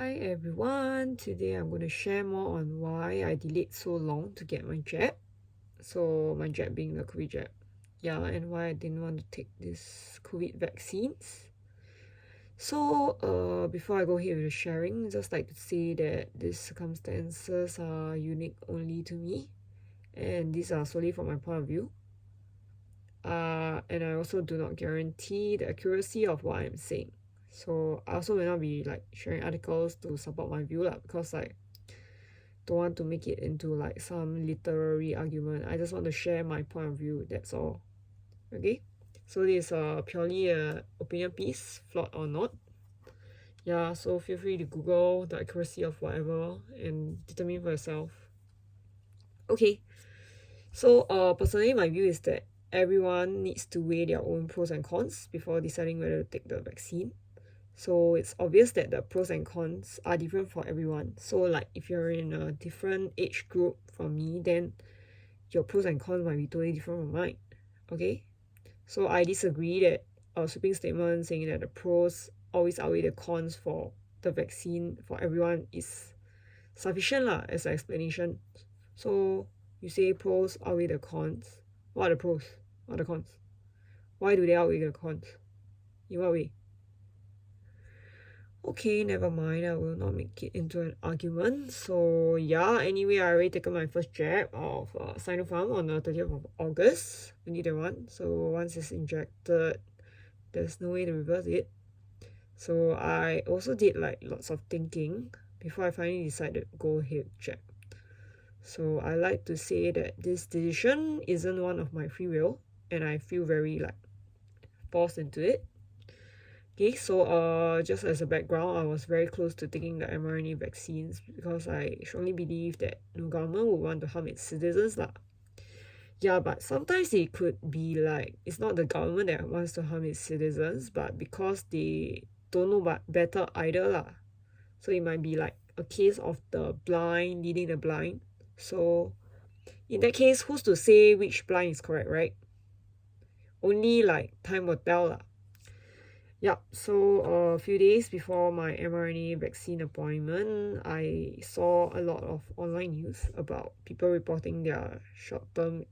Hi everyone, today I'm going to share more on why I delayed so long to get my jab. So my jab being the COVID jab. Yeah, and why I didn't want to take this COVID vaccines. So before I go ahead with the sharing, just like to say that these circumstances are unique only to me. And these are solely from my point of view. And I also do not guarantee the accuracy of what I'm saying. So I also will not be like sharing articles to support my view lah, because like don't want to make it into like some literary argument. I just want to share my point of view, that's all. Okay, so this is purely a opinion piece, flawed or not. Yeah, so feel free to Google the accuracy of whatever and determine for yourself. Okay, so personally my view is that everyone needs to weigh their own pros and cons before deciding whether to take the vaccine. So it's obvious that the pros and cons are different for everyone. So like if you're in a different age group from me, then your pros and cons might be totally different from mine. Okay? So I disagree that a sweeping statement saying that the pros always outweigh the cons for the vaccine for everyone is sufficient lah as an explanation. So you say pros outweigh the cons. What are the pros? What are the cons? Why do they outweigh the cons? In what way? Okay, never mind. I will not make it into an argument. So yeah, anyway, I already taken my first jab of Sinopharm on the 30th of August 2021. So once it's injected, there's no way to reverse it. So I also did like lots of thinking before I finally decided to go ahead with jab. So I like to say that this decision isn't one of my free will, and I feel very like forced into it. Okay, so just as a background, I was very close to taking the mRNA vaccines because I strongly believe that no government would want to harm its citizens lah. Yeah, but sometimes it could be like it's not the government that wants to harm its citizens, but because they don't know better either lah. So it might be like a case of the blind leading the blind. So in that case, who's to say which blind is correct, right? Only like time will tell lah. Yep, so a few days before my mRNA vaccine appointment, I saw a lot of online news about people reporting their short-term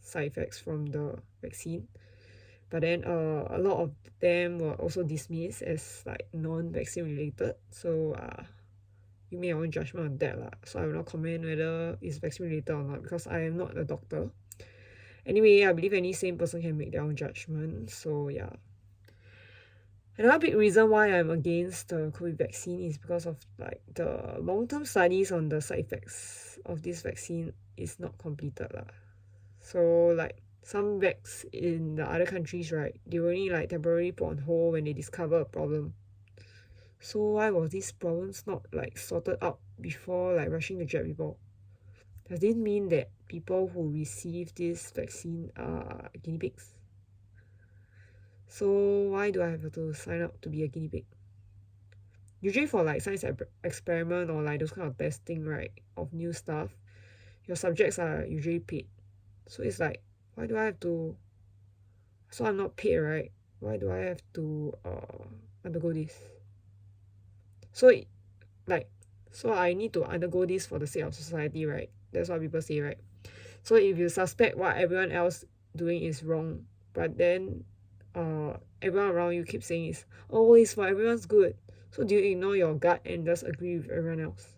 side effects from the vaccine. But then a lot of them were also dismissed as like non-vaccine related. So you make your own judgment on that lah. So I will not comment whether it's vaccine related or not because I am not a doctor. Anyway, I believe any sane person can make their own judgment. So yeah. Another big reason why I'm against the COVID vaccine is because of like the long-term studies on the side effects of this vaccine is not completed lah. So like some vacs in the other countries, right, they only like temporarily put on hold when they discover a problem. So why was these problems not like sorted out before like rushing to jab people? Does this mean that people who receive this vaccine are guinea pigs? So why do I have to sign up to be a guinea pig? Usually for like science experiment or like those kind of testing, right, of new stuff, your subjects are usually paid. So it's like, why do I have to, so I'm not paid, right? Why do I have to undergo this? So so I need to undergo this for the sake of society, right? That's what people say, right? So if you suspect what everyone else doing is wrong, but then everyone around you keep saying is, oh, it's for everyone's good. So do you ignore your gut and just agree with everyone else?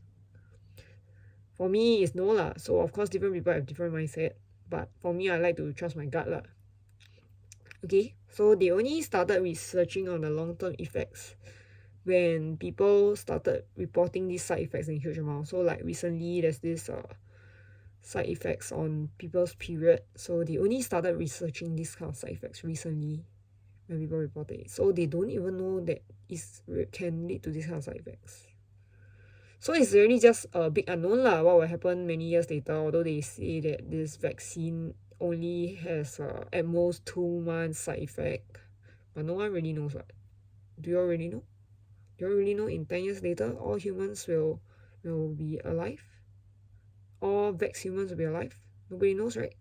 For me, it's no lah. So of course, different people have different mindset. But for me, I like to trust my gut lah. Okay, so they only started researching on the long-term effects when people started reporting these side effects in huge amounts. So like recently, there's this side effects on people's period. So they only started researching these kind of side effects recently when people reported it. So they don't even know that it can lead to these kind of side effects. So it's really just a big unknown lah what will happen many years later, although they say that this vaccine only has at most 2 months side effect. But no one really knows what. Do you all really know? Do you all really know in 10 years later all humans will be alive? All vax humans will be alive? Nobody knows, right?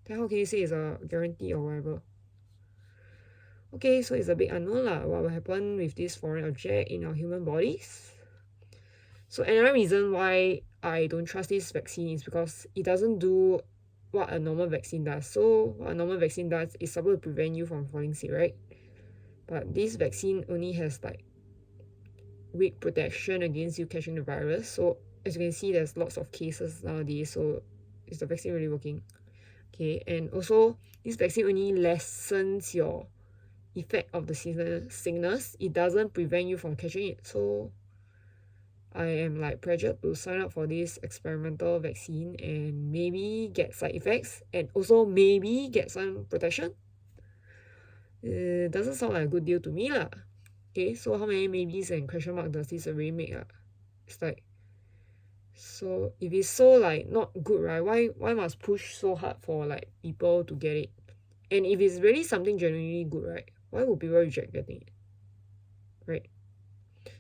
Then how can you say it's a guarantee or whatever? Okay, so it's a big unknown lah what will happen with this foreign object in our human bodies. So another reason why I don't trust this vaccine is because it doesn't do what a normal vaccine does. So what a normal vaccine does is supposed to prevent you from falling sick, right? But this vaccine only has like weak protection against you catching the virus. So as you can see, there's lots of cases nowadays. So is the vaccine really working? Okay, and also this vaccine only lessens your effect of the sickness. It doesn't prevent you from catching it. So I am like pressured to sign up for this experimental vaccine and maybe get side effects and also maybe get some protection. It doesn't sound like a good deal to me lah. Okay, so how many maybes and question mark does this already make? It's like, so if it's so like not good, right, why must push so hard for like people to get it? And if it's really something genuinely good, right, why would people reject getting it? Right?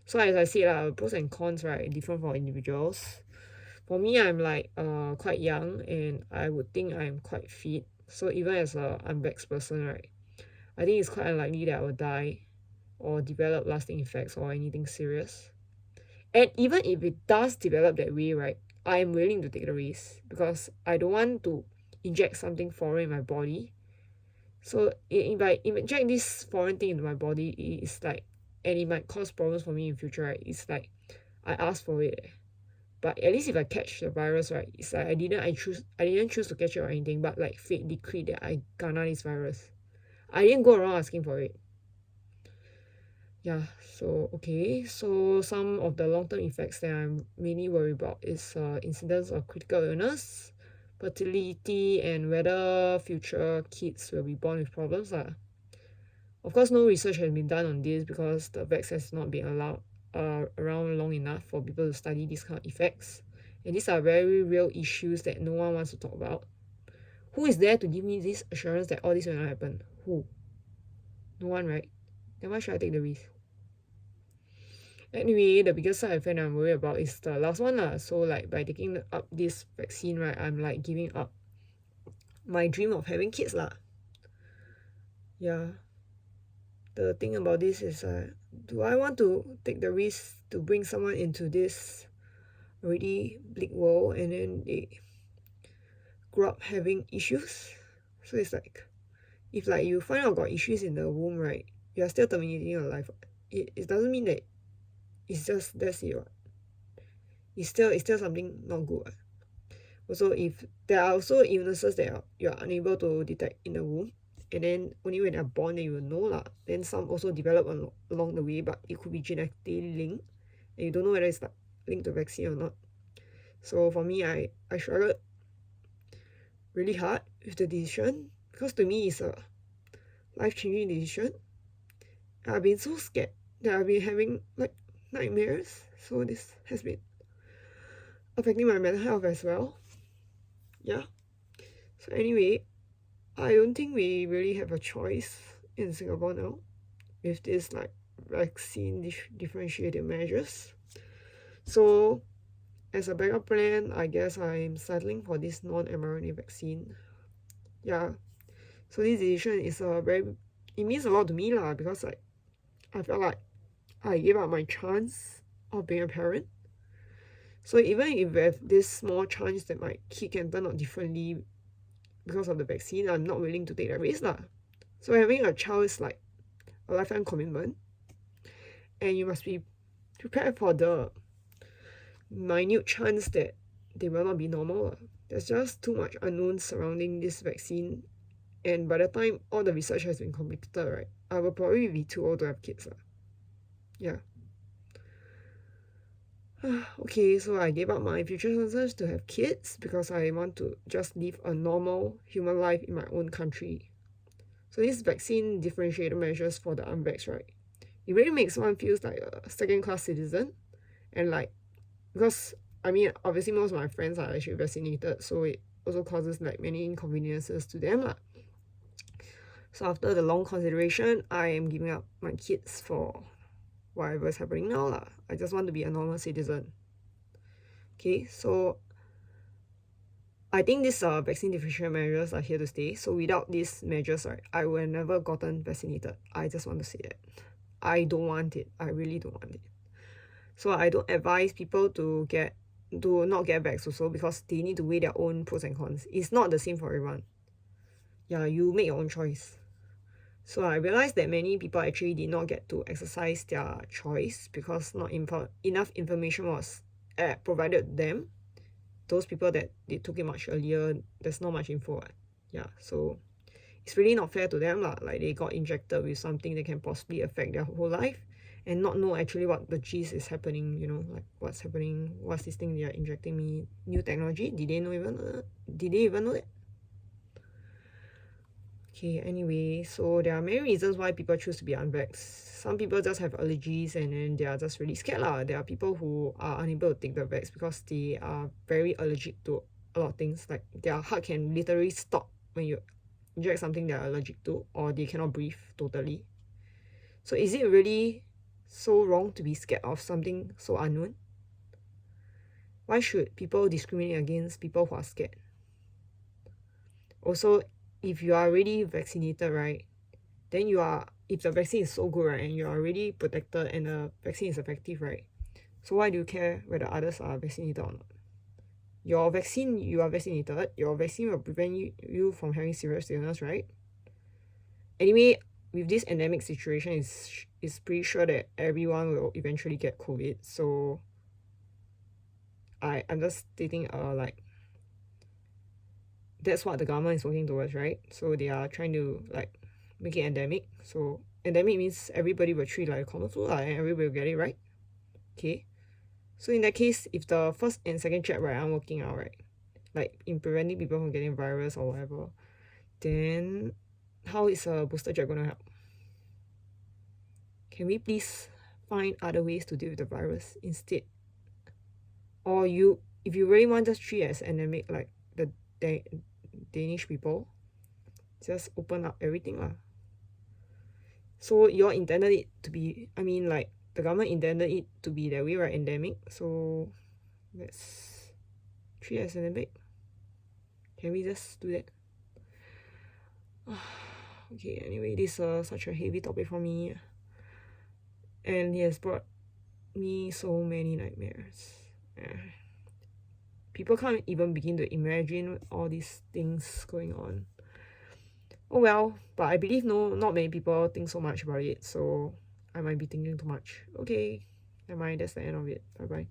So as I said, pros and cons, right, different for individuals. For me, I'm like quite young and I would think I'm quite fit. So even as a unvaxxed person, right, I think it's quite unlikely that I will die or develop lasting effects or anything serious. And even if it does develop that way, right, I am willing to take the risk because I don't want to inject something foreign in my body. So if I inject this foreign thing into my body, it's like, and it might cause problems for me in future, right? It's like I asked for it. But at least if I catch the virus, right, it's like I didn't choose to catch it or anything, but like fate decreed that I kena this virus. I didn't go around asking for it. Yeah, so okay. So some of the long-term effects that I'm mainly worried about is incidence of critical illness, fertility, and whether future kids will be born with problems. Of course, no research has been done on this because the vaccine has not been allowed around long enough for people to study these kind of effects. And these are very real issues that no one wants to talk about. Who is there to give me this assurance that all this will not happen? Who? No one, right? Then why should I take the risk? Anyway, the biggest side effect I'm worried about is the last one lah. So like by taking up this vaccine, right, I'm like giving up my dream of having kids lah. Yeah. The thing about this is, do I want to take the risk to bring someone into this already bleak world and then they grow up having issues? So it's like, if like you find out got issues in the womb, right, you are still terminating your life. It doesn't mean that it's just that's it. It's still something not good. Also, if there are also illnesses that you are unable to detect in the womb, and then only when they're born then you will know lah. Then some also develop along the way, but it could be genetically linked, and you don't know whether it's like linked to vaccine or not. So for me, I struggled really hard with the decision because to me it's a life-changing decision. I've been so scared that I've been having like nightmares, so this has been affecting my mental health as well. Yeah. So anyway, I don't think we really have a choice in Singapore now with this like vaccine differentiated measures. So as a backup plan, I guess I'm settling for this non-mRNA vaccine. Yeah. So this decision is it means a lot to me lah because like I felt like I gave up my chance of being a parent. So even if we have this small chance that my kid can turn out differently because of the vaccine, I'm not willing to take that risk lah. So having a child is like a lifetime commitment, and you must be prepared for the minute chance that they will not be normal. There's just too much unknown surrounding this vaccine, and by the time all the research has been completed, right, I will probably be too old to have kids. Yeah. Okay, so I gave up my future chances to have kids because I want to just live a normal human life in my own country. So this vaccine differentiated measures for the unvaxxed, right? It really makes one feel like a second-class citizen. And like, because, I mean, obviously most of my friends are actually vaccinated, so it also causes like many inconveniences to them lah. So after the long consideration, I am giving up my kids for whatever is happening now lah. I just want to be a normal citizen. Okay, so I think these vaccine differentiation measures are here to stay. So without these measures, right, I would have never gotten vaccinated. I just want to say that. I don't want it. I really don't want it. So I don't advise people to not get vax also, because they need to weigh their own pros and cons. It's not the same for everyone. Yeah, you make your own choice. So I realized that many people actually did not get to exercise their choice because not enough information was provided them. Those people that they took it much earlier, there's not much info. Yeah, so it's really not fair to them lah. Like they got injected with something that can possibly affect their whole life and not know actually what the gist is happening, you know, like what's happening, what's this thing they are injecting me, new technology, did they even know that? Okay, anyway, so there are many reasons why people choose to be unvaxxed. Some people just have allergies and then they are just really scared lah. There are people who are unable to take the vax because they are very allergic to a lot of things. Like their heart can literally stop when you inject something they are allergic to, or they cannot breathe totally. So is it really so wrong to be scared of something so unknown? Why should people discriminate against people who are scared? Also, if you are already vaccinated, right, then if the vaccine is so good, right, and you are already protected and the vaccine is effective, right, so why do you care whether others are vaccinated or not? You are vaccinated, your vaccine will prevent you from having serious illness, right? Anyway, with this endemic situation, it's pretty sure that everyone will eventually get COVID. So I'm just stating like that's what the government is working towards, right? So they are trying to like make it endemic. So endemic means everybody will treat like a common flu and everybody will get it, right? Okay. So in that case, if the first and second jab, right, aren't working out, right, like in preventing people from getting virus or whatever, then how is a booster jab gonna help? Can we please find other ways to deal with the virus instead? Or if you really want, just treat it as endemic like the Danish people, just open up everything lah. So you all intended it to be, I mean, like the government intended it to be that way, right? Endemic. So let's treat it as endemic. Can we just do that? Okay, anyway, this is such a heavy topic for me, and it has brought me so many nightmares. People can't even begin to imagine all these things going on. Oh well, but I believe not many people think so much about it, so I might be thinking too much. Okay, never mind, that's the end of it. Bye bye.